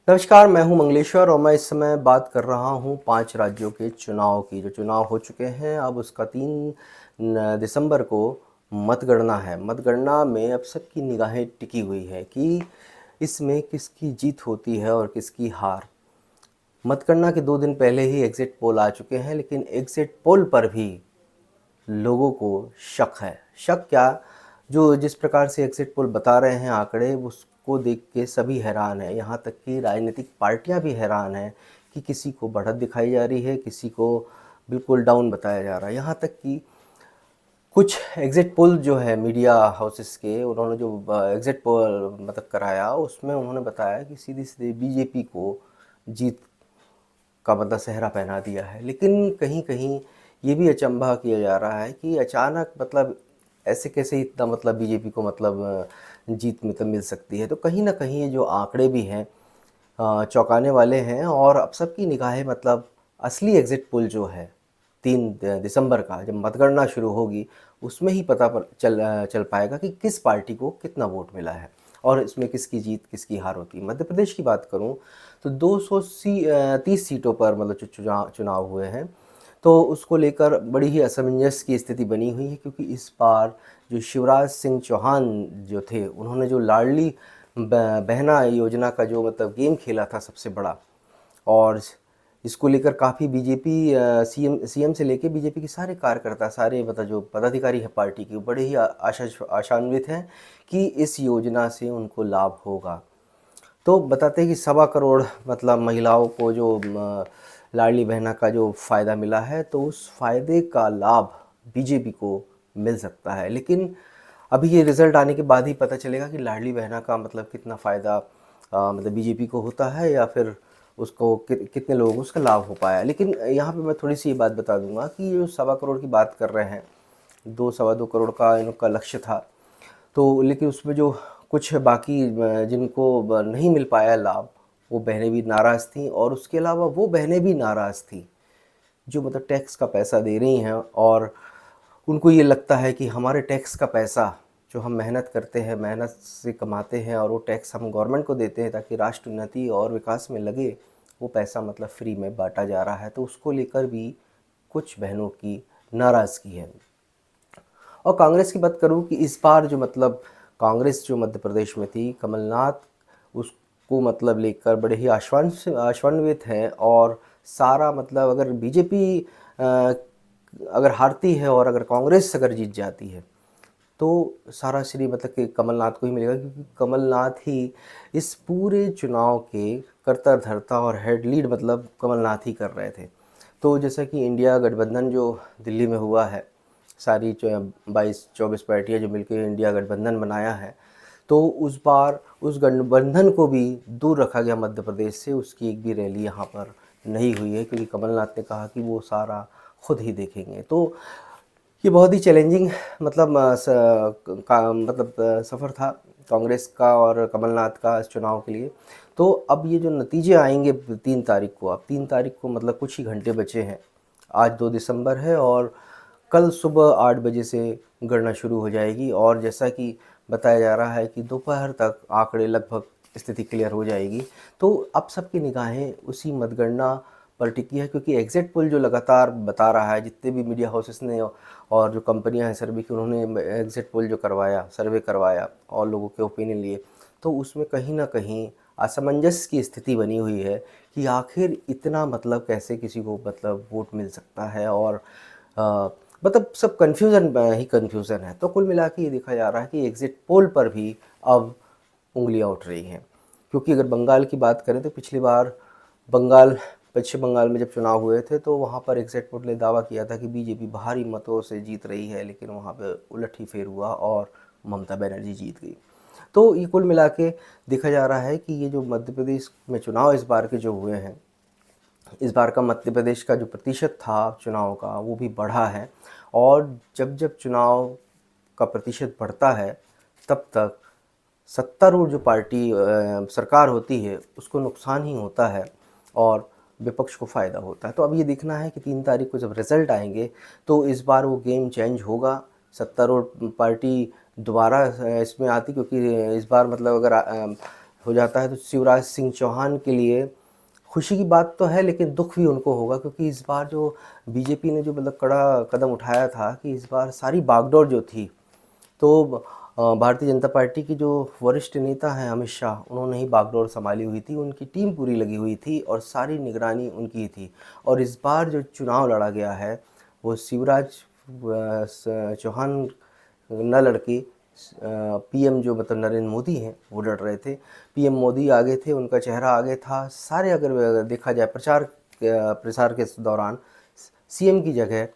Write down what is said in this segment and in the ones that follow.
नमस्कार, मैं हूं मंगलेश्वर और मैं इस समय बात कर रहा हूं 5 राज्यों के चुनाव की। जो चुनाव हो चुके हैं, अब उसका 3 दिसंबर को मतगणना है। मतगणना में अब सबकी निगाहें टिकी हुई है कि इसमें किसकी जीत होती है और किसकी हार। मतगणना के 2 दिन पहले ही एग्ज़िट पोल आ चुके हैं, लेकिन एग्ज़िट पोल पर भी लोगों को शक है। शक क्या, जो जिस प्रकार से एग्ज़िट पोल बता रहे हैं आंकड़े, उसको देख के सभी हैरान हैं। यहाँ तक कि राजनीतिक पार्टियाँ भी हैरान हैं कि किसी को बढ़त दिखाई जा रही है, किसी को बिल्कुल डाउन बताया जा रहा है। यहाँ तक कि कुछ एग्ज़िट पोल जो है मीडिया हाउसेस के, उन्होंने जो एग्ज़िट पोल मतलब कराया, उसमें उन्होंने बताया कि सीधी-सीधी बीजेपी को जीत का मतलब सेहरा पहना दिया है। लेकिन कहीं-कहीं ये भी अचंभा किया जा रहा है कि अचानक मतलब ऐसे कैसे इतना मतलब बीजेपी को मतलब जीत मतलब मिल सकती है। तो कहीं न कहीं ये जो आंकड़े भी हैं चौंकाने वाले हैं और अब सबकी निगाहें मतलब असली एग्ज़िट पोल जो है 3 दिसंबर का जब मतगणना शुरू होगी, उसमें ही पता चल पाएगा कि किस पार्टी को कितना वोट मिला है और इसमें किसकी जीत, किसकी हार होती है। मध्य प्रदेश की बात करूँ तो 30 सीटों पर मतलब जो चुनाव हुए हैं, तो उसको लेकर बड़ी ही असमंजस की स्थिति बनी हुई है, क्योंकि इस बार जो शिवराज सिंह चौहान जो थे, उन्होंने जो लाडली बहना योजना का जो मतलब गेम खेला था सबसे बड़ा, और इसको लेकर काफ़ी बीजेपी सीएम से लेके बीजेपी के सारे कार्यकर्ता, सारे मतलब जो पदाधिकारी हैं पार्टी के, बड़े ही आशान्वित हैं कि इस योजना से उनको लाभ होगा। तो बताते हैं कि 1.25 करोड़ मतलब महिलाओं को जो लाडली बहना का जो फ़ायदा मिला है, तो उस फ़ायदे का लाभ बीजेपी को मिल सकता है। लेकिन अभी ये रिज़ल्ट आने के बाद ही पता चलेगा कि लाडली बहना का मतलब कितना फ़ायदा मतलब बीजेपी को होता है, या फिर उसको कितने लोगों को उसका लाभ हो पाया। लेकिन यहाँ पे मैं थोड़ी सी ये बात बता दूंगा कि जो 1.25 करोड़ की बात कर रहे हैं, 2 सवा 2 करोड़ का इनका लक्ष्य था, तो लेकिन उसमें जो कुछ बाकी जिनको नहीं मिल पाया लाभ, वो बहनें भी नाराज़ थीं, और उसके अलावा वो बहनें भी नाराज़ थीं जो मतलब टैक्स का पैसा दे रही हैं, और उनको ये लगता है कि हमारे टैक्स का पैसा जो हम मेहनत करते हैं, मेहनत से कमाते हैं, और वो टैक्स हम गवर्नमेंट को देते हैं ताकि राष्ट्र उन्नति और विकास में लगे, वो पैसा मतलब फ्री में बांटा जा रहा है। तो उसको लेकर भी कुछ बहनों की नाराज़गी है। और कांग्रेस की बात करूँ कि इस बार जो मतलब कांग्रेस जो मध्य प्रदेश में थी, कमलनाथ उसको मतलब लेकर बड़े ही आशान्वित हैं, और सारा मतलब अगर बीजेपी अगर हारती है और अगर कांग्रेस अगर जीत जाती है, तो सारा श्रेय मतलब कि कमलनाथ को ही मिलेगा, क्योंकि कमलनाथ ही इस पूरे चुनाव के कर्ता-धर्ता और हेड लीड मतलब कमलनाथ ही कर रहे थे। तो जैसा कि इंडिया गठबंधन जो दिल्ली में हुआ है, सारी जो 22-24 पार्टियाँ जो मिलकर इंडिया गठबंधन बनाया है, तो उस बार उस गठबंधन को भी दूर रखा गया मध्य प्रदेश से। उसकी एक भी रैली यहाँ पर नहीं हुई है, क्योंकि कमलनाथ ने कहा कि वो सारा खुद ही देखेंगे। तो ये बहुत ही चैलेंजिंग मतलब सफ़र था कांग्रेस का और कमलनाथ का इस चुनाव के लिए। तो अब ये जो नतीजे आएंगे 3 तारीख को, अब 3 तारीख को मतलब कुछ ही घंटे बचे हैं। आज 2 दिसंबर है और कल सुबह 8 बजे से गणना शुरू हो जाएगी, और जैसा कि बताया जा रहा है कि दोपहर तक आंकड़े लगभग स्थिति क्लियर हो जाएगी। तो अब सबकी निगाहें उसी मतगणना पर टिकी है, क्योंकि एग्ज़िट पोल जो लगातार बता रहा है, जितने भी मीडिया हाउसेस ने और जो कंपनियां हैं सर्वे की, उन्होंने एग्ज़िट पोल जो करवाया, सर्वे करवाया और लोगों के ओपिनियन लिए, तो उसमें कहीं न कहीं असमंजस की स्थिति बनी हुई है कि आखिर इतना मतलब कैसे किसी को मतलब वोट मिल सकता है, और अ, मतलब सब कन्फ्यूज़न ही कन्फ्यूज़न है। तो कुल मिला के ये देखा जा रहा है कि एग्ज़िट पोल पर भी अब उँगलियाँ उठ रही हैं। क्योंकि अगर बंगाल की बात करें तो पिछली बार बंगाल पश्चिम बंगाल में जब चुनाव हुए थे, तो वहाँ पर एग्ज़िट पोल ने दावा किया था कि बीजेपी भारी मतों से जीत रही है, लेकिन वहाँ पे उलट ही फेर हुआ और ममता बनर्जी जीत गई। तो ये कुल मिला के देखा जा रहा है कि ये जो मध्य प्रदेश में चुनाव इस बार के जो हुए हैं, इस बार का मध्य प्रदेश का जो प्रतिशत था चुनाव का, वो भी बढ़ा है। और जब-जब चुनाव का प्रतिशत बढ़ता है, तब तक सत्तारूढ़ जो पार्टी सरकार होती है, उसको नुकसान ही होता है और विपक्ष को फ़ायदा होता है। तो अब ये देखना है कि 3 तारीख को जब रिज़ल्ट आएँगे, तो इस बार वो गेम चेंज होगा। सत्तारूढ़ पार्टी दोबारा इसमें आती, क्योंकि इस बार मतलब अगर हो जाता है तो शिवराज सिंह चौहान के लिए खुशी की बात तो है, लेकिन दुख भी उनको होगा, क्योंकि इस बार जो बीजेपी ने जो मतलब कड़ा कदम उठाया था कि इस बार सारी बागडोर जो थी, तो भारतीय जनता पार्टी की जो वरिष्ठ नेता हैं अमित शाह, उन्होंने ही बागडोर संभाली हुई थी, उनकी टीम पूरी लगी हुई थी और सारी निगरानी उनकी थी। और इस बार जो चुनाव लड़ा गया है वो शिवराज चौहान न लड़के पीएम जो मतलब नरेंद्र मोदी हैं वो लड़ रहे थे। पीएम मोदी आगे थे, उनका चेहरा आगे था। सारे अगर देखा जाए प्रसार के दौरान सीएम की जगह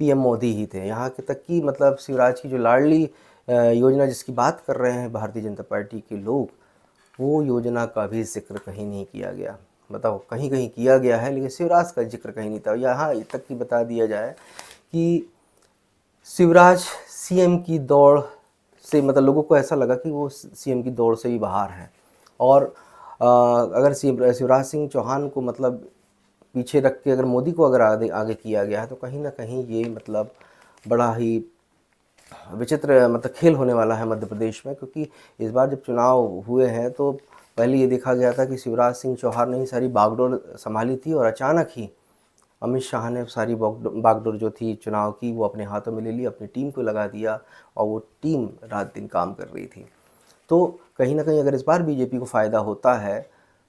पीएम मोदी ही थे। यहाँ के तक कि मतलब शिवराज की जो लाडली योजना जिसकी बात कर रहे हैं भारतीय जनता पार्टी के लोग, वो योजना का भी जिक्र कहीं नहीं किया गया। बताओ, कहीं कहीं किया गया है लेकिन शिवराज का जिक्र कहीं नहीं था। यहाँ तक कि बता दिया जाए कि शिवराज सीएम की दौड़ से मतलब लोगों को ऐसा लगा कि वो सीएम की दौड़ से ही बाहर है। और अगर शिवराज सिंह चौहान को मतलब पीछे रख के अगर मोदी को अगर आगे किया गया है तो कहीं ना कहीं ये मतलब बड़ा ही विचित्र मतलब खेल होने वाला है मध्य प्रदेश में। क्योंकि इस बार जब चुनाव हुए हैं तो पहले ये देखा गया था कि शिवराज सिंह चौहान ने ही सारी बागडोर संभाली थी और अचानक ही अमित शाह ने सारी बागडोर जो थी चुनाव की वो अपने हाथों में ले ली, अपनी टीम को लगा दिया और वो टीम रात दिन काम कर रही थी। तो कहीं ना कहीं अगर इस बार बीजेपी को फ़ायदा होता है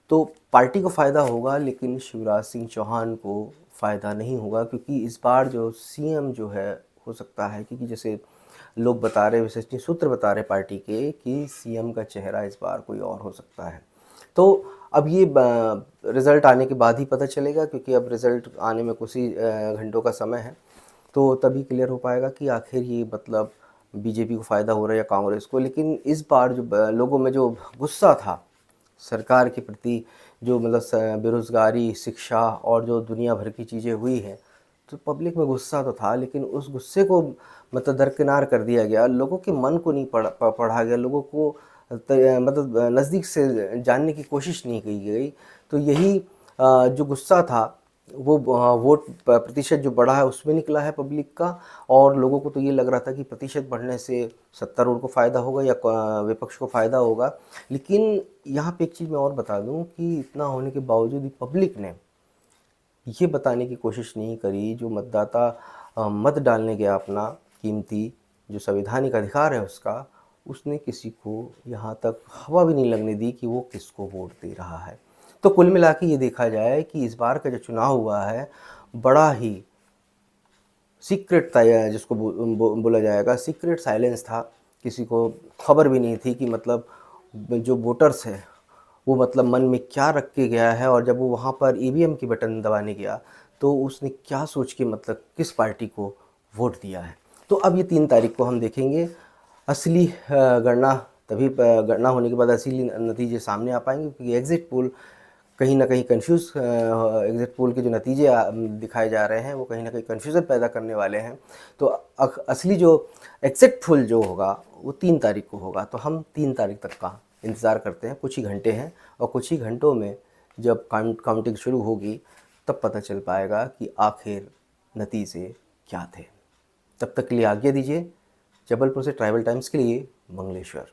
तो पार्टी को फ़ायदा होगा, लेकिन शिवराज सिंह चौहान को फ़ायदा नहीं होगा। क्योंकि इस बार जो सीएम जो है हो सकता है, क्योंकि जैसे लोग बता रहे, विशेषज्ञ सूत्र बता रहे पार्टी के कि सीएम का चेहरा इस बार कोई और हो सकता है। तो अब ये रिज़ल्ट आने के बाद ही पता चलेगा, क्योंकि अब रिज़ल्ट आने में कुछ ही घंटों का समय है। तो तभी क्लियर हो पाएगा कि आखिर ये मतलब बीजेपी को फ़ायदा हो रहा है या कांग्रेस को। लेकिन इस बार जो लोगों में जो गुस्सा था सरकार के प्रति, जो मतलब बेरोज़गारी, शिक्षा और जो दुनिया भर की चीज़ें हुई हैं, तो पब्लिक में गुस्सा तो था, लेकिन उस गुस्से को मतलब दरकिनार कर दिया गया। लोगों के मन को नहीं पढ़ा गया, लोगों को मतलब नज़दीक से जानने की कोशिश नहीं की गई। तो यही जो गुस्सा था वो वोट प्रतिशत जो बढ़ा है उसमें निकला है पब्लिक का। और लोगों को तो ये लग रहा था कि प्रतिशत बढ़ने से सत्तारूढ़ को फ़ायदा होगा या विपक्ष को फ़ायदा होगा। लेकिन यहाँ पे एक चीज़ मैं और बता दूँ कि इतना होने के बावजूद भी पब्लिक ने ये बताने की कोशिश नहीं करी, जो मतदाता मत डालने गया अपना कीमती जो संवैधानिक अधिकार है उसका, उसने किसी को यहाँ तक हवा भी नहीं लगने दी कि वो किसको वोट दे रहा है। तो कुल मिला के ये देखा जाए कि इस बार का जो चुनाव हुआ है बड़ा ही सीक्रेट था, या जिसको बोला जाएगा सीक्रेट साइलेंस था। किसी को खबर भी नहीं थी कि मतलब जो वोटर्स है वो मतलब मन में क्या रख के गया है, और जब वो वहाँ पर ईवीएम की बटन दबाने गया तो उसने क्या सोच के मतलब किस पार्टी को वोट दिया है। तो अब ये 3 तारीख को हम देखेंगे असली गणना। तभी गणना होने के बाद असली नतीजे सामने आ पाएंगे, क्योंकि एग्ज़िट पोल कहीं ना कहीं कंफ्यूज एग्ज़िट पोल के जो नतीजे दिखाए जा रहे हैं वो कहीं ना कहीं कन्फ्यूज़न पैदा करने वाले हैं। तो असली जो एग्ज़िट पोल जो होगा वो 3 तारीख को होगा। तो हम 3 तारीख तक का इंतज़ार करते हैं। कुछ ही घंटे हैं और कुछ ही घंटों में जब काउंटिंग शुरू होगी तब पता चल पाएगा कि आखिर नतीजे क्या थे। तब तक के लिए आज्ञा दीजिए। जबलपुर से ट्राइबल टाइम्स के लिए मंगलेश्वर।